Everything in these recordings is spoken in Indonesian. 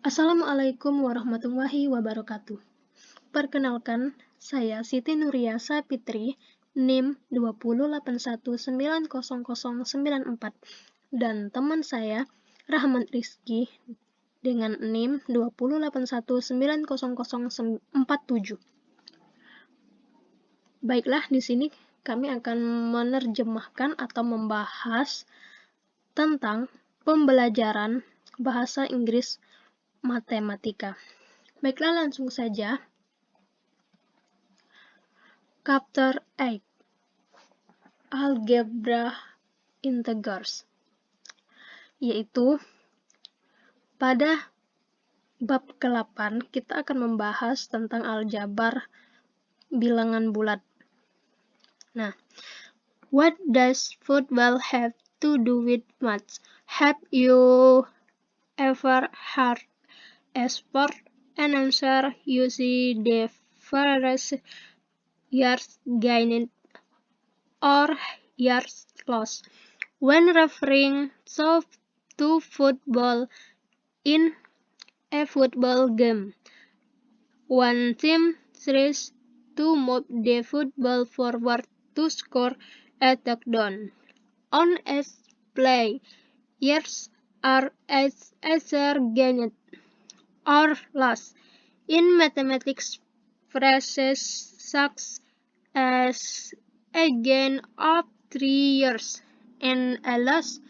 Assalamualaikum warahmatullahi wabarakatuh. Perkenalkan, saya Siti Nuria Sapitri, NIM 208190094, dan teman saya Rahmat Rizky dengan NIM 208190047. Baiklah, di sini kami akan menerjemahkan atau membahas tentang pembelajaran bahasa Inggris matematika. Baiklah, langsung saja. Chapter 8, Algebra Integers, yaitu pada bab ke-8 kita akan membahas tentang aljabar bilangan bulat. Nah, what does football have to do with maths? Have you ever heard a sport announcer use the phrase yards gained or yards lost when referring to football in a football game? One team tries to move the football forward to score a touchdown. On a play, yards are either gained or lost. In mathematics, phrases such as a gain of 3 years and a loss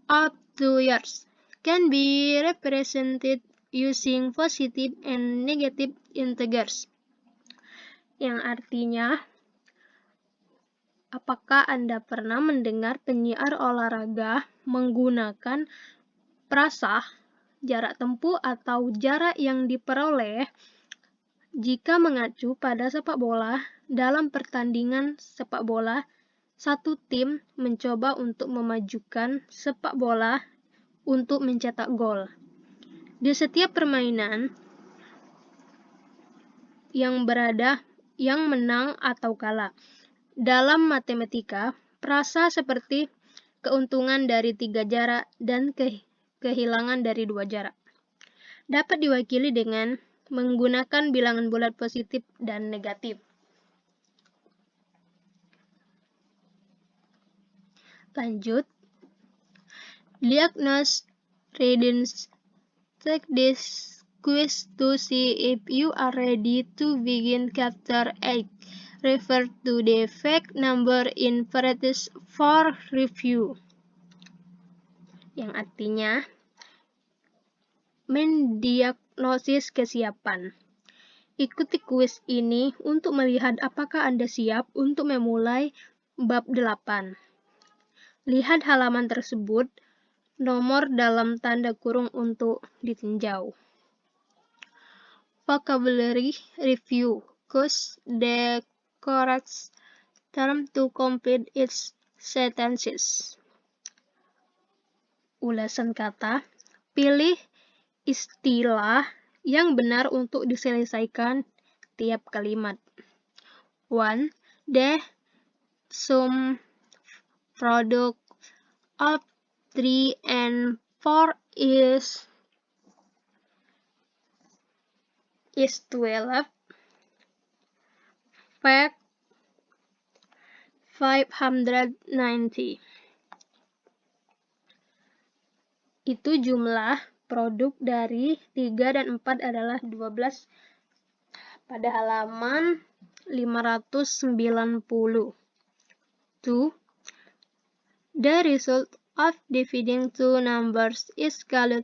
of 2 years can be represented using positive and negative integers. Yang artinya, apakah Anda pernah mendengar penyiar olahraga menggunakan frasa jarak tempuh atau jarak yang diperoleh jika mengacu pada sepak bola? Dalam pertandingan sepak bola, satu tim mencoba untuk memajukan sepak bola untuk mencetak gol. Di setiap permainan yang menang atau kalah. Dalam matematika, frasa seperti keuntungan dari 3 jarak dan kehilangan dari 2 jarak dapat diwakili dengan menggunakan bilangan bulat positif dan negatif. Lanjut. Diagnose readings. Take this quiz to see if you are ready to begin chapter 8. Refer to the fact number in parentheses for review. Yang artinya mendiagnosis kesiapan. Ikuti kuis ini untuk melihat apakah Anda siap untuk memulai bab 8. Lihat halaman tersebut, nomor dalam tanda kurung untuk ditinjau. Vocabulary review. Choose the correct term to complete its sentences. Ulasan kata. Pilih istilah yang benar untuk diselesaikan tiap kalimat. 1. The sum product of 3 and 4 is 12. Fact 590. Itu jumlah produk dari 3 dan 4 adalah 12 pada halaman 590. 2. The result of dividing two numbers is called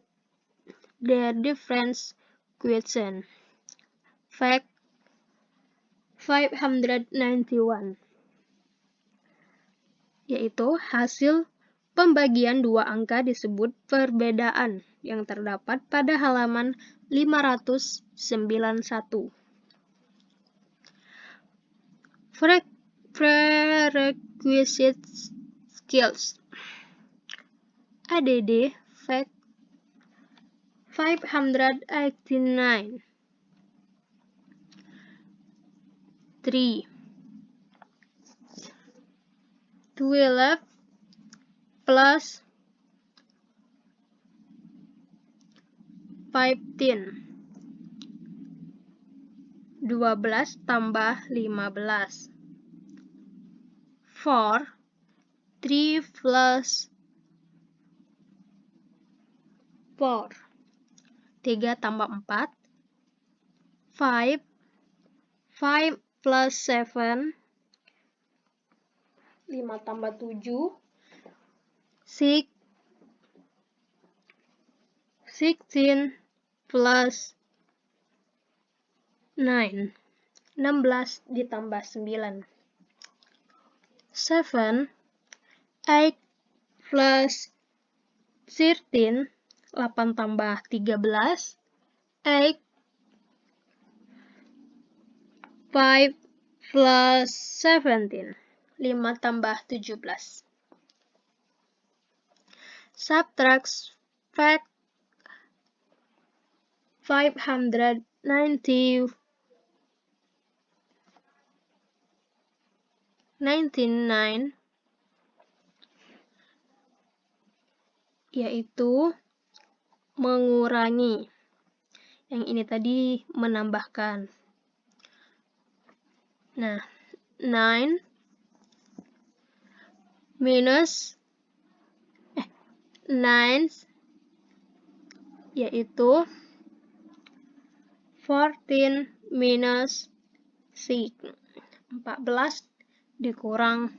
the difference quotient. Fact 591. Yaitu hasil pembagian dua angka disebut perbedaan yang terdapat pada halaman 591. Prerequisite skills. ADD Fact 589. 3. 12 plus 15. 12 tambah 15. 4. 3 plus 4. 3 tambah 4. 5. 5 plus 7. 5 tambah 7. 6. 16 plus 9. 16 ditambah 9. 7. 8 plus 13. 8 tambah 13. 8. 5 plus 17. 5 tambah 17. Subtract 599, yaitu mengurangi. Yang ini tadi menambahkan. Nah, 9 minus 9 yaitu 14 minus 6. 14 dikurang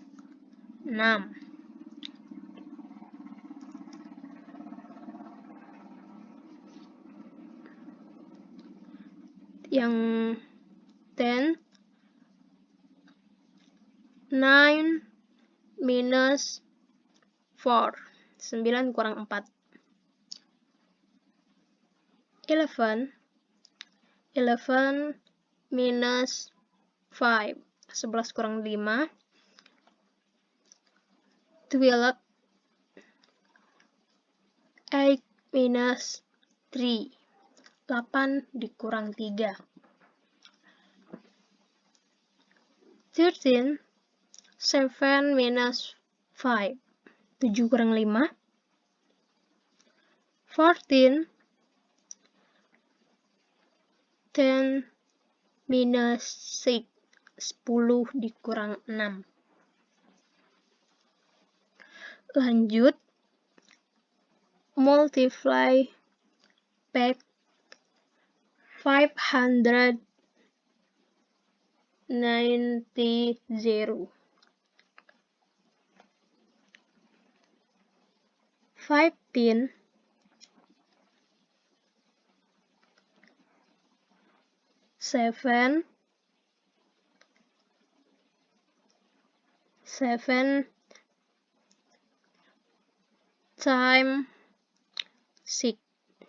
6. Yang 10. 9 minus 4. 9 kurang 4. 11. 11 minus 5. 11 kurang 5. 12. 8 minus 3. 8 dikurang 3. 13. 7 minus 5. 7 kurang 5. 14. 10 minus 6. 10 dikurang 6. Lanjut. Multiply back 590. 15. 7 times 6,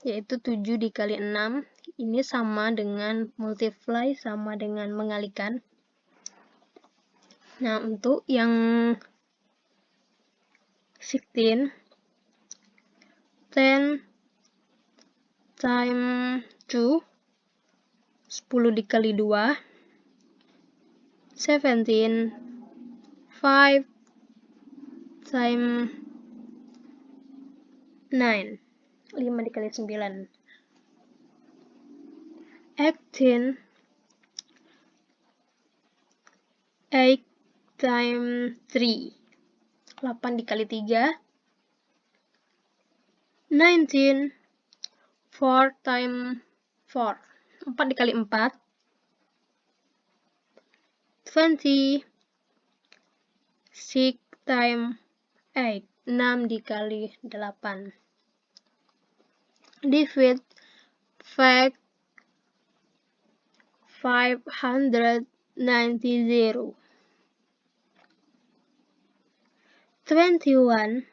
yaitu 7 dikali 6. Ini sama dengan multiply, sama dengan mengalikan. Nah, untuk yang 16, 10 times 2, 10 dikali 2. 17, 5 times 9, 5 dikali 9. 18, 8 times 3, 8 dikali 3. 19, 4 times 4, 4 dikali 4. 20, 6 times 8, 6 dikali 8. Divide fact 590. 21.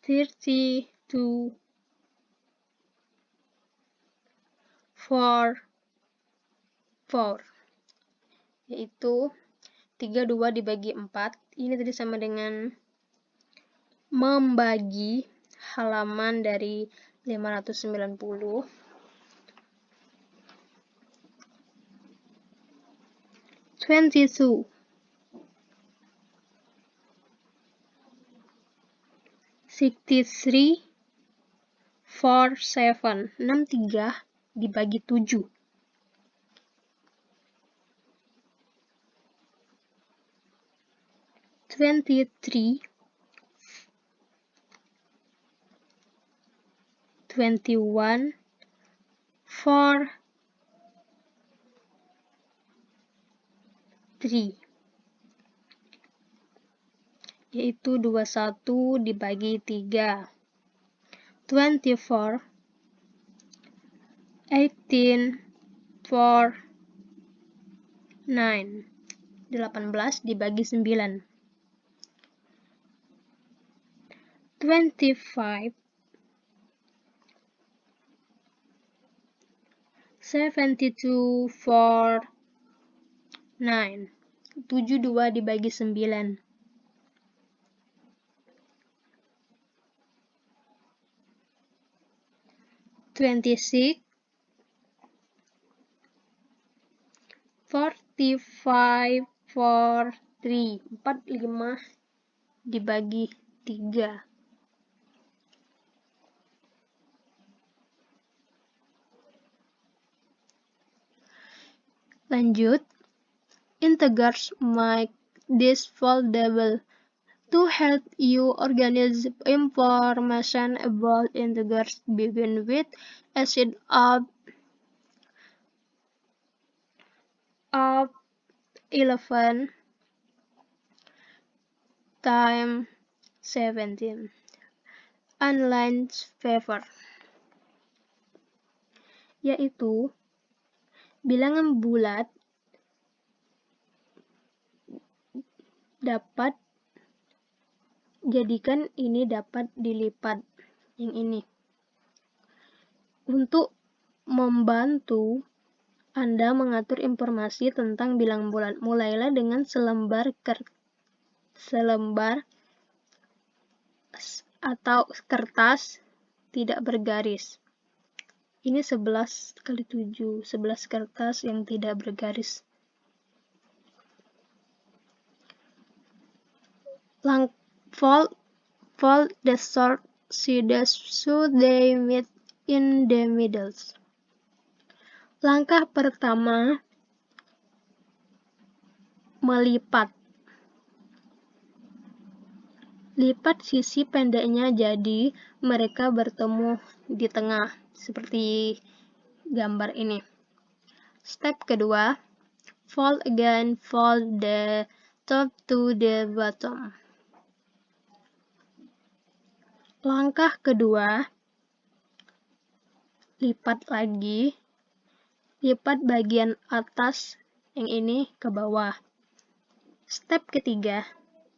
32. 4. Yaitu 32 dibagi 4. Ini tadi sama dengan membagi halaman dari 590. 22. 63 47. 63 dibagi 7. 23 21 4 3, yaitu 21 dibagi 3. 24 18 4 9, 18 dibagi 9. 25 72 4 9, 72 dibagi 9. 26 45 4 3, 45 dibagi 3. Lanjut, integers make this foldable to help you organize information about integers. Begin with a sheet of 11 times 17 on line paper, yaitu bilangan bulat dapat jadikan ini dapat dilipat yang ini. Untuk membantu Anda mengatur informasi tentang bilangan bulat, mulailah dengan selembar atau kertas tidak bergaris. Ini 11 kali 7, 11 kertas yang tidak bergaris. Fold the short sheets so they meet in the middle. Langkah pertama, melipat. Lipat sisi pendeknya jadi mereka bertemu di tengah, seperti gambar ini. Step kedua, fold again, fold the top to the bottom. Langkah kedua, lipat lagi, lipat bagian atas yang ini ke bawah. Step ketiga,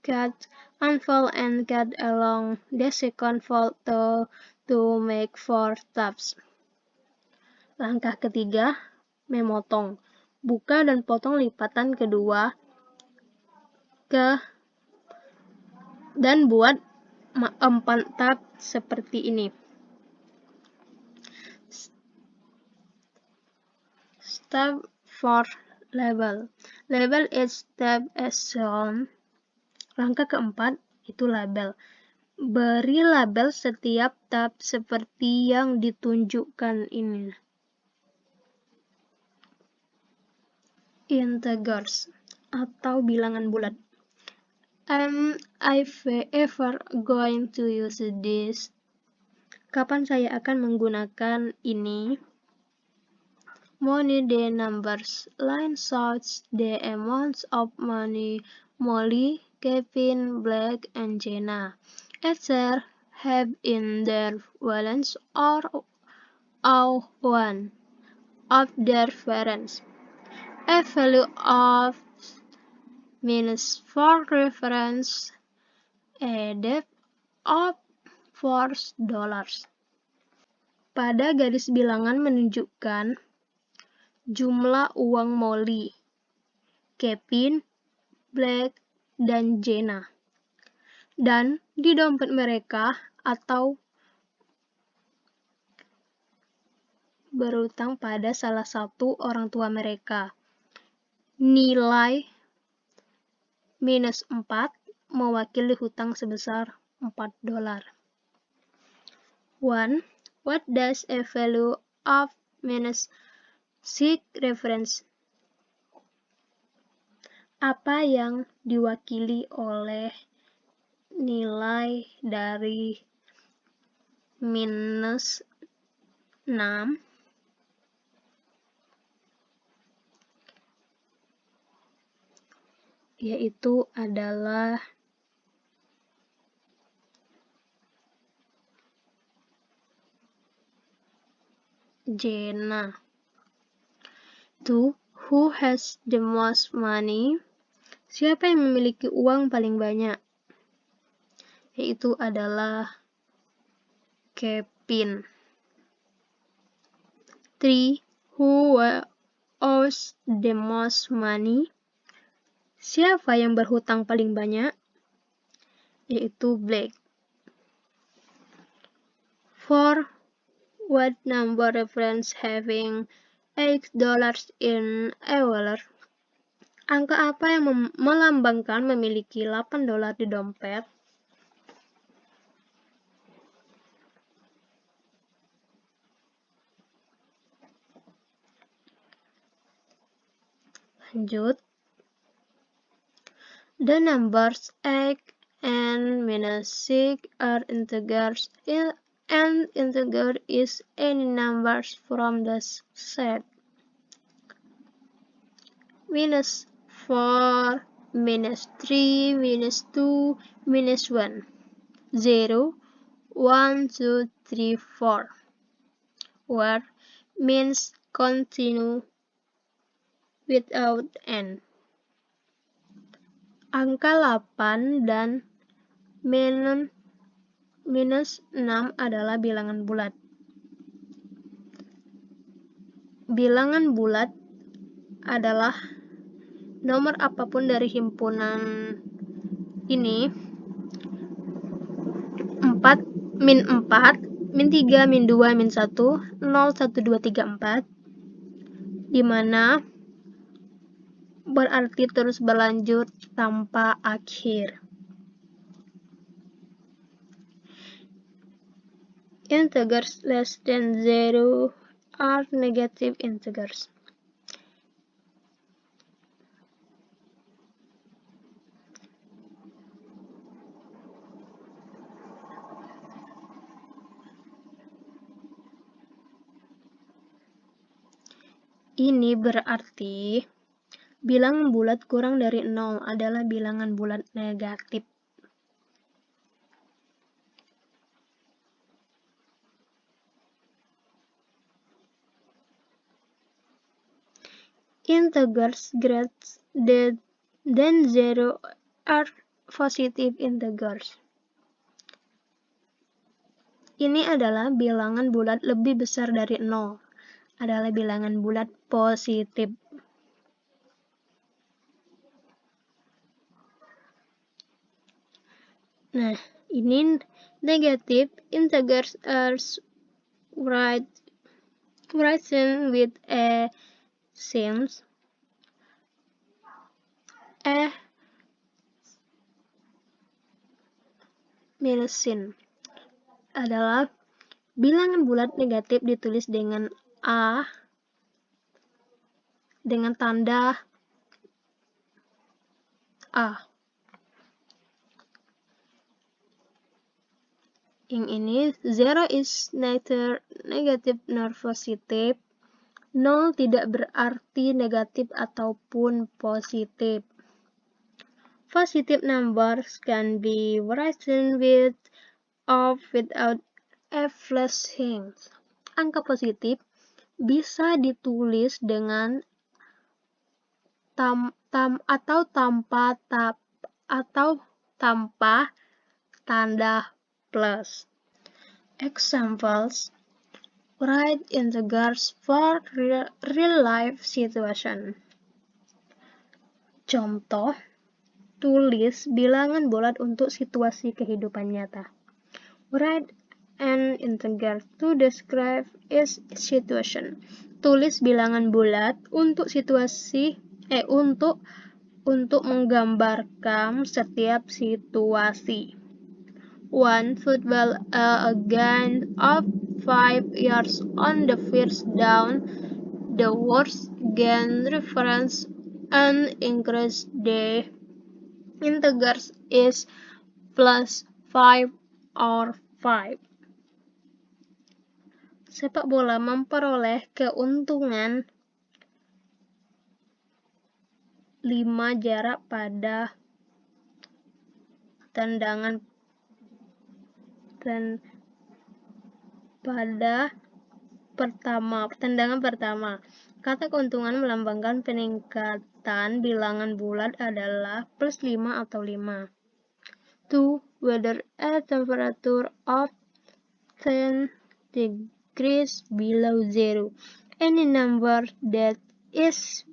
cut, unfold and cut along the second fold to make 4 tabs. Langkah ketiga, memotong. Buka dan potong lipatan kedua dan buat 4 tab seperti ini. Step 4, label. Label each tab as shown. Langkah keempat itu label. Beri label setiap tab seperti yang ditunjukkan ini. Integers atau bilangan bulat. Am I ever going to use this? Kapan saya akan menggunakan ini? Money, the numbers. Line shows the amounts of money Molly, Kevin, Blake, and Jenna either have in their wallets or one of their parents. A value of minus for reference, a debt of $4. Pada garis bilangan menunjukkan jumlah uang Molly, Kevin, Blake, dan Jenna, dan di dompet mereka atau berutang pada salah satu orang tua mereka. Nilai minus 4 mewakili hutang sebesar $4. 1. What does a value of minus 6 reference? Apa yang diwakili oleh nilai dari minus 6? Yaitu adalah Jenna. 2. Who has the most money? Siapa yang memiliki uang paling banyak? Yaitu adalah Kevin. 3. Who owes the most money? Siapa yang berhutang paling banyak? Yaitu Blake. 4. What number reference having $8 in a wallet? Angka apa yang melambangkan memiliki $8 di dompet? Lanjut. The numbers 8 and minus 6 are integers. An integer is any numbers from the set minus 4, minus 3, minus 2, minus 1, 0, 1, 2, 3, 4, where means continue without n. Angka 8 dan minus 6 adalah bilangan bulat. Bilangan bulat adalah nomor apapun dari himpunan ini 4, min 4, min 3, min 2, min 1, 0, 1, 2, 3, 4, di mana berarti terus berlanjut tanpa akhir. Integers less than 0 are negative integers. Ini berarti bilangan bulat kurang dari 0 adalah bilangan bulat negatif. Integers greater than 0 are positive integers. Ini adalah bilangan bulat lebih besar dari 0, adalah bilangan bulat positif. Nah, ini negative integers are written with a signs minus sign. Adalah bilangan bulat negatif ditulis dengan A dengan tanda A. Yang ini 0 is neither negative nor positive. 0 tidak berarti negatif ataupun positif. Positive numbers can be written with or without a flashing. Angka positif bisa ditulis dengan tanpa tanda plus. Examples: write integers for real life situation. Contoh, tulis bilangan bulat untuk situasi kehidupan nyata. Write an integer to describe its situation. Tulis bilangan bulat untuk untuk menggambarkan setiap situasi. one football a gain of 5 yards on the first down. The worst gain reference and increase the integers is plus 5 or 5. Sepak bola memperoleh keuntungan 5 jarak pada tendangan pertama. Kata keuntungan melambangkan peningkatan bilangan bulat adalah plus 5 atau 5. 2. Whether a temperature of 10 degrees below zero. Any number that is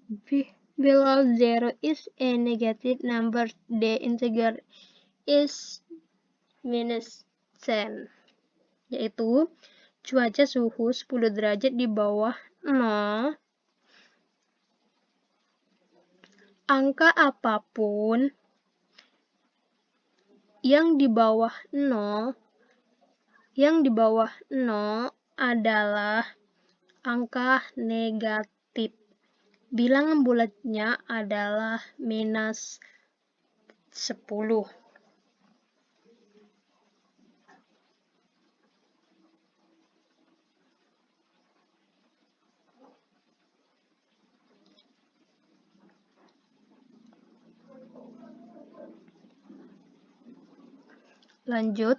below zero is a negative number. The integer is minus 10. Yaitu cuaca suhu 10 derajat di bawah 0. Angka apapun yang di bawah 0 adalah angka negatif. Bilangan bulatnya adalah minus 10. Lanjut.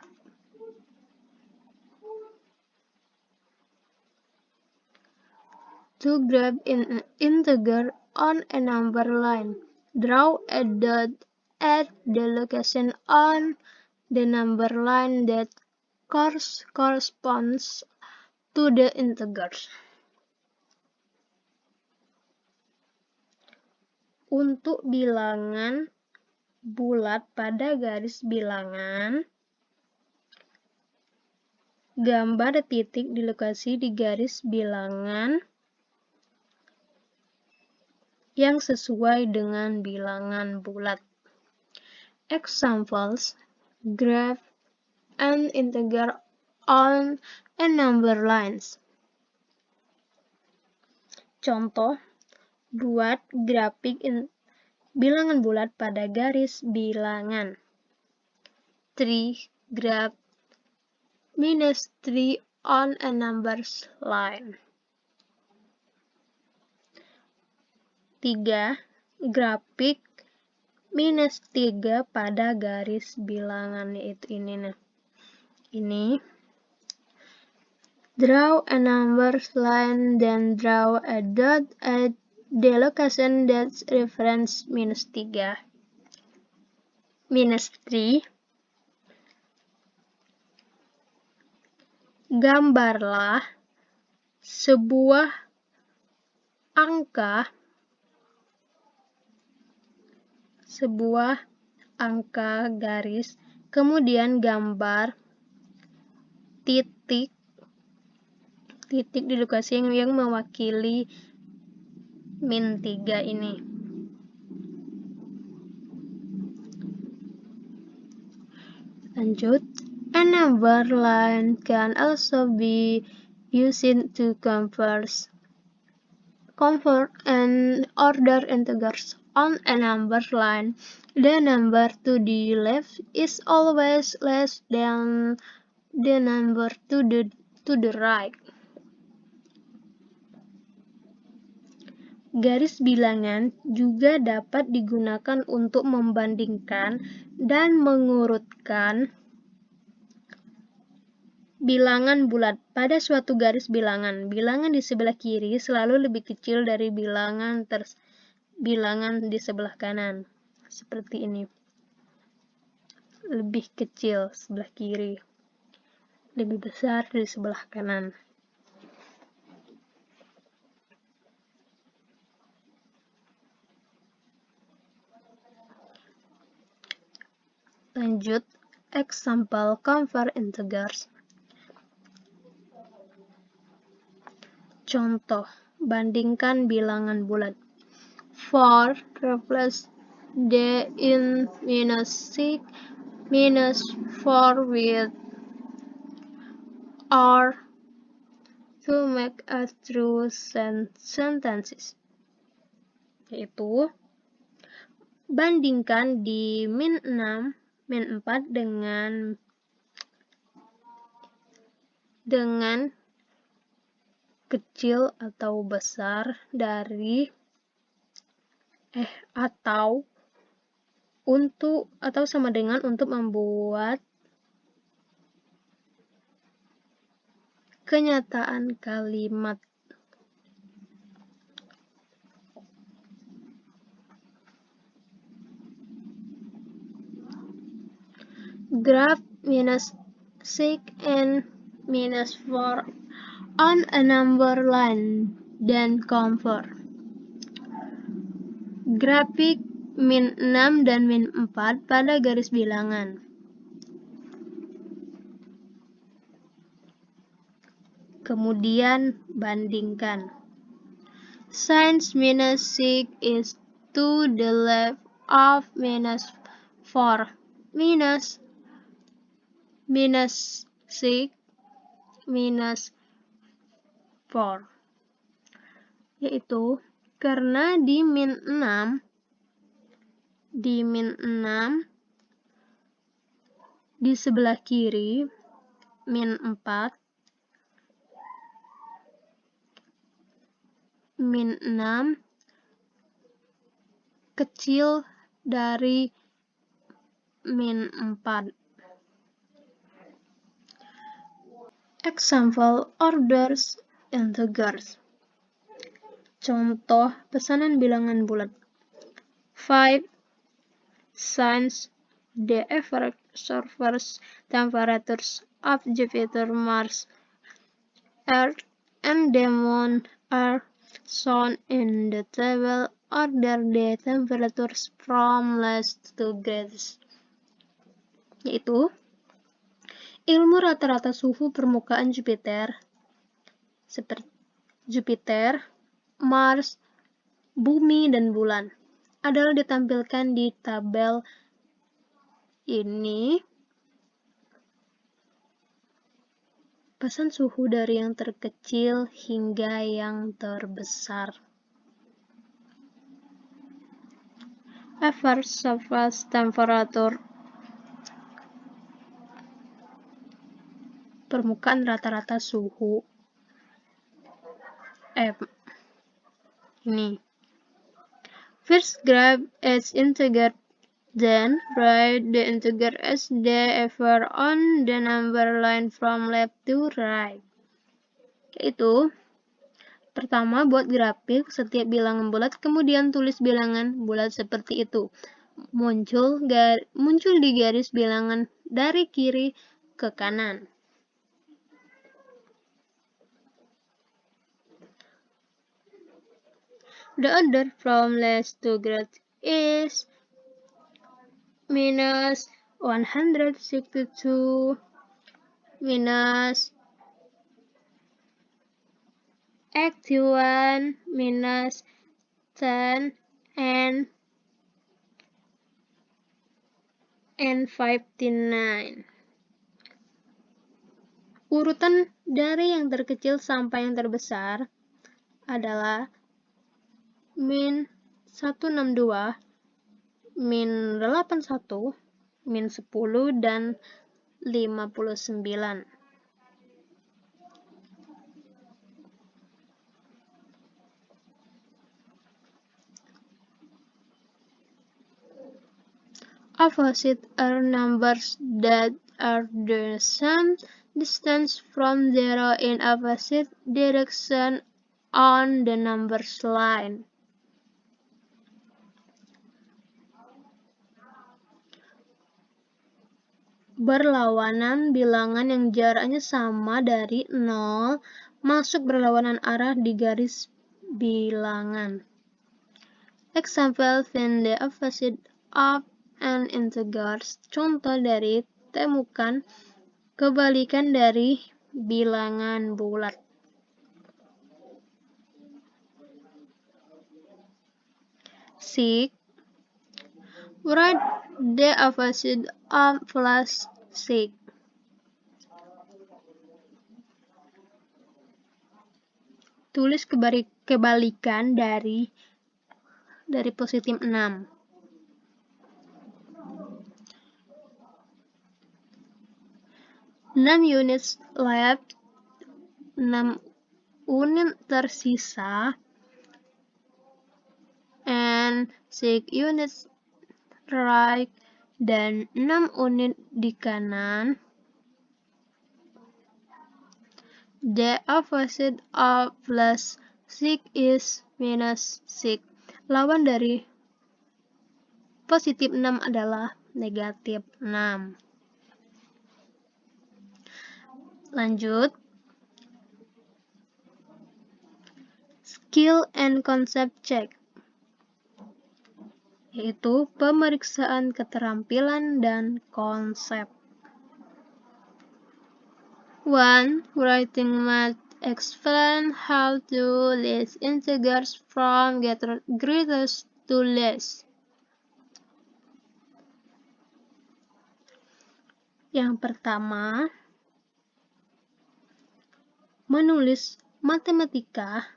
To grab an integer on a number line, draw a dot at the location on the number line that corresponds to the integer. Untuk bilangan bulat pada garis bilangan, gambar titik di lokasi di garis bilangan yang sesuai dengan bilangan bulat. Examples: graph an integer on a number lines. Contoh, buat grafik bilangan bulat pada garis bilangan. 3. Graph minus 3 on a numbers line. 3. Grafik minus 3 pada garis bilangan, yaitu ini. Ini. Draw a numbers line, then draw a dot at the location that's reference minus 3. Minus 3. Gambarlah sebuah angka garis, kemudian gambar titik di lokasi yang mewakili min 3 ini. Lanjut. A number line can also be used to convert and order integers on a number line. The number to the left is always less than the number to the right. Garis bilangan juga dapat digunakan untuk membandingkan dan mengurutkan bilangan bulat pada suatu garis bilangan. Bilangan di sebelah kiri selalu lebih kecil dari bilangan di sebelah kanan. Seperti ini. Lebih kecil sebelah kiri. Lebih besar di sebelah kanan. Lanjut. Example convert integers. Contoh, bandingkan bilangan bulat. 4 replace the in minus 6 minus 4 with or to make a true sentences, yaitu bandingkan di min 6, min 4 dengan kecil atau besar dari atau sama dengan untuk membuat kenyataan kalimat. Graph minus 6 and minus 4 on a number line, dan compare. Grafik min 6 dan min 4 pada garis bilangan. Kemudian bandingkan. Since minus 6 is to the left of minus 4, minus 6 minus 4, yaitu karena di min 6 di sebelah kiri min 4, min 6 kecil dari min 4. Example orders integers. Contoh pesanan bilangan bulat. 5 since the average surface temperatures of Jupiter, Mars, Earth, and the Moon are shown in the table, order the temperatures from least to greatest, yaitu ilmu rata-rata suhu permukaan Jupiter, seperti Jupiter, Mars, Bumi, dan bulan, adalah ditampilkan di tabel ini. Pesan suhu dari yang terkecil hingga yang terbesar. Average surface temperature, permukaan rata-rata suhu. Ini. First graph as integer, then write the integer as the average on the number line from left to right. Yaitu, pertama buat grafik setiap bilangan bulat, kemudian tulis bilangan bulat seperti itu. Muncul di garis bilangan dari kiri ke kanan. The order from least to greatest is minus 162, minus 81, minus 10, and 59. Urutan dari yang terkecil sampai yang terbesar adalah min 162, min 81, min 10, dan 59. Opposite are numbers that are the same distance from zero in opposite direction on the numbers line. Berlawanan bilangan yang jaraknya sama dari 0 masuk berlawanan arah di garis bilangan. Example find the opposite of an integer. Contoh dari temukan kebalikan dari bilangan bulat. Write the opposite of plus 6. Tulis kebalikan dari positif 6. Enam units left, 6 unit tersisa, and 6 units right, dan 6 unit di kanan. The opposite of plus 6 is minus 6. Lawan dari positif 6 adalah negatif 6. Lanjut. Skill and concept check, yaitu pemeriksaan keterampilan dan konsep. 1. Writing math. Explain how to list integers from greatest to least. Yang pertama, menulis matematika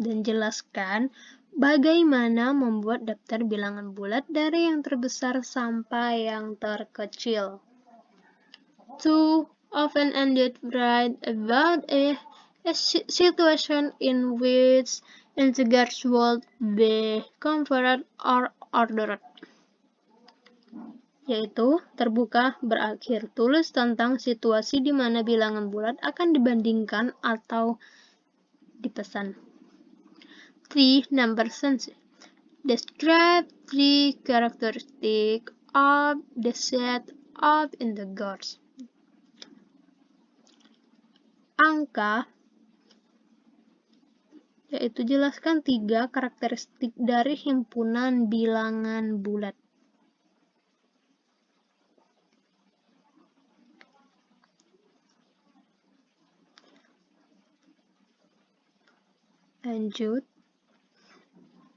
dan jelaskan bagaimana membuat daftar bilangan bulat dari yang terbesar sampai yang terkecil. 2. Open-ended. Write about a situation in which integers would be converted or ordered, yaitu terbuka berakhir. Tulis tentang situasi di mana bilangan bulat akan dibandingkan atau dipesan. 3. Number sense. Describe 3 characteristics of the set of integers. Angka, yaitu jelaskan 3 karakteristik dari himpunan bilangan bulat. Lanjut,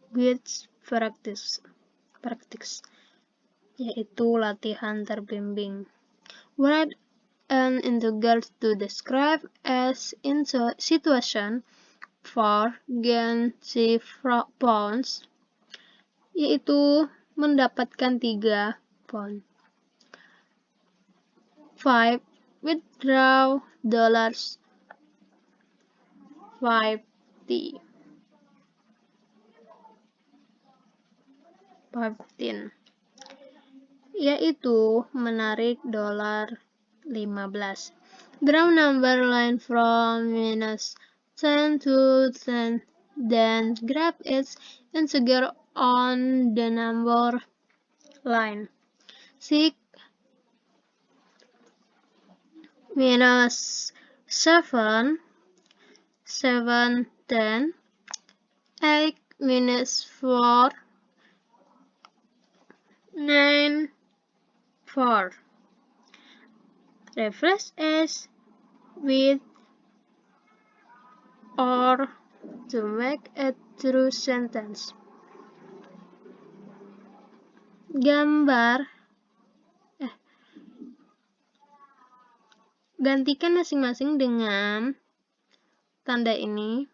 with practice, yaitu latihan terbimbing. Write an integer to describe a situation for gain 6 pounds, yaitu mendapatkan 3 pound. 5. Withdraw dollars 15, yaitu menarik dolar 15. Draw number line from minus 10 to 10, then grab its integer on the number line. 6 minus 7, 10, 8 minus 4, 9, 4. Replace S with or to make a true sentence. Gantikan masing-masing dengan tanda ini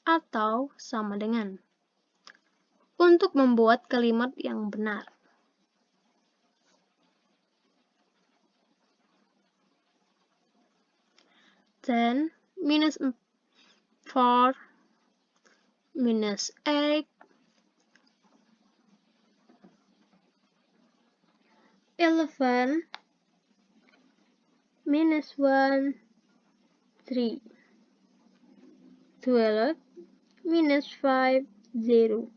atau sama dengan untuk membuat kalimat yang benar. 10 minus 4 minus 8, 11 minus 1, 3, 12 minus 5, 0,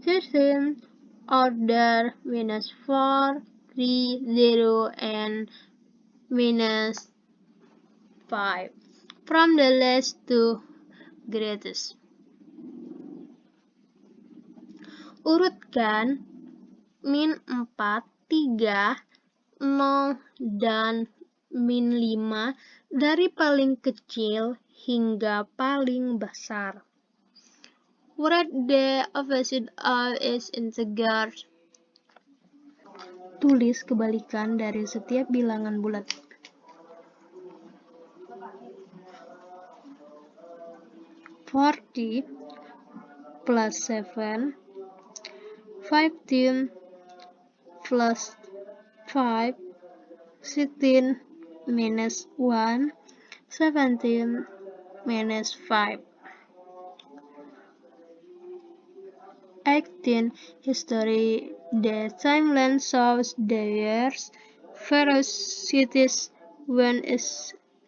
13 order minus 4, 3, 0, and minus 5 from the least to greatest. Urutkan min 4, 3, 0, dan min 5 dari paling kecil hingga paling besar. Write the opposite of each integer. Tulis kebalikan dari setiap bilangan bulat. Forty plus 7, 15 plus 5, 16 minus 1, 17 minus 5. 18. History. The timeline shows the years various cities when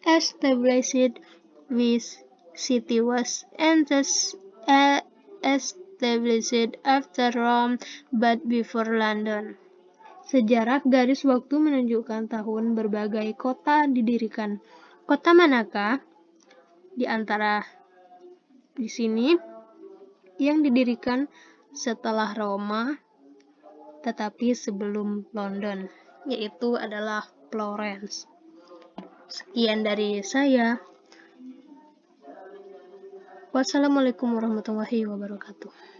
established, which city was established after Rome but before London. Sejarah garis waktu menunjukkan tahun berbagai kota didirikan. Kota manakah di antara di sini yang didirikan setelah Roma tetapi sebelum London, yaitu adalah Florence. Sekian dari saya. Wassalamualaikum warahmatullahi wabarakatuh.